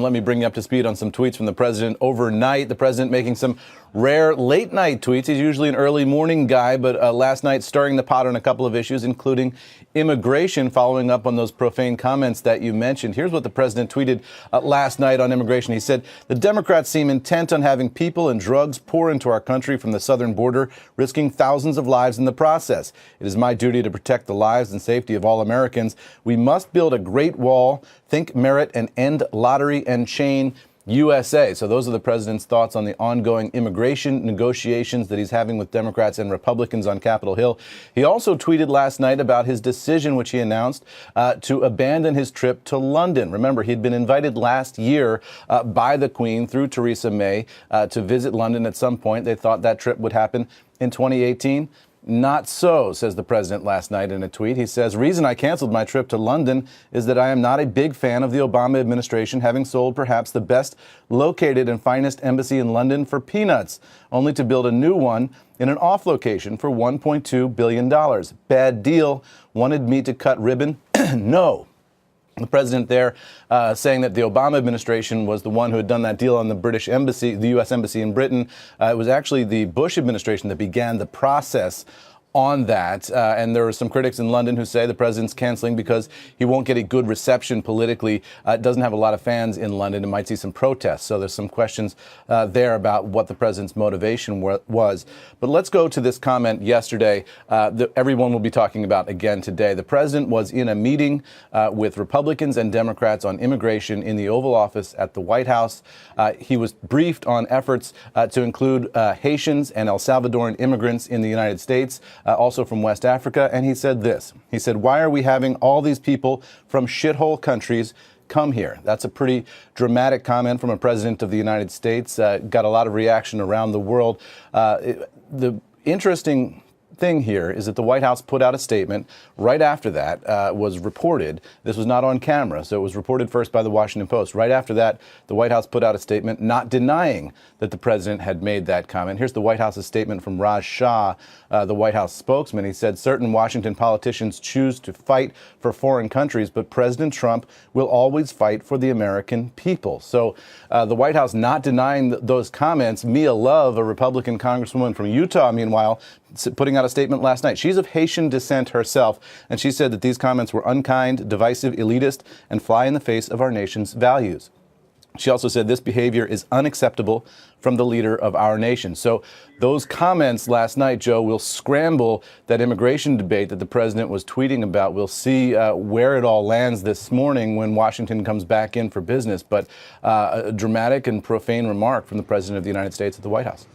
let me bring you up to speed on some tweets from the president overnight. The president making some rare late-night tweets. He's usually an early morning guy, but last night stirring the pot on a couple of issues, including immigration, following up on those profane comments that you mentioned. Here's what the president tweeted last night on immigration. He said, "The Democrats seem intent on having people and drugs pour into our country from the southern border, risking thousands of lives in the process. It is my duty to protect the lives and safety of all Americans. We must build a great wall, think merit, and end lottery and chain USA." So those are the president's thoughts on the ongoing immigration negotiations that he's having with Democrats and Republicans on Capitol Hill. He also tweeted last night about his decision, which he announced, to abandon his trip to London. Remember, he'd been invited last year by the Queen through Theresa May to visit London at some point. They thought that trip would happen in 2018. Not so, says the president last night in a tweet. He says, "Reason I canceled my trip to London is that I am not a big fan of the Obama administration having sold perhaps the best located and finest embassy in London for peanuts, only to build a new one in an off location for $1.2 billion. Bad deal. Wanted me to cut ribbon? No." The president there saying that the Obama administration was the one who had done that deal on the British embassy, the U.S. embassy in Britain. It was actually the Bush administration that began the process on that. And there are some critics in London who say the president's canceling because he won't get a good reception politically. Doesn't have a lot of fans in London and might see some protests. So there's some questions there about what the president's motivation was. But let's go to this comment yesterday that everyone will be talking about again today. The president was in a meeting with Republicans and Democrats on immigration in the Oval Office at the White House. He was briefed on efforts to include Haitians and El Salvadoran immigrants in the United States. Also from West Africa, and he said this. He said, "Why are we having all these people from shithole countries come here?" That's a pretty dramatic comment from a president of the United States. Got a lot of reaction around the world. The interesting thing here is that the White House put out a statement right after that was reported. This was not on camera, so it was reported first by the Washington Post. Right after that, the White House put out a statement not denying that the president had made that comment. Here's the White House's statement from Raj Shah, the White House spokesman. He said, "Certain Washington politicians choose to fight for foreign countries, but President Trump will always fight for the American people." So the White House not denying those comments. Mia Love, a Republican congresswoman from Utah, meanwhile, putting out a statement last night. She's of Haitian descent herself, and she said that these comments were unkind, divisive, elitist, and fly in the face of our nation's values. She also said this behavior is unacceptable from the leader of our nation. So those comments last night, Joe, will scramble that immigration debate that the president was tweeting about. We'll see where it all lands this morning when Washington comes back in for business. But a dramatic and profane remark from the president of the United States at the White House.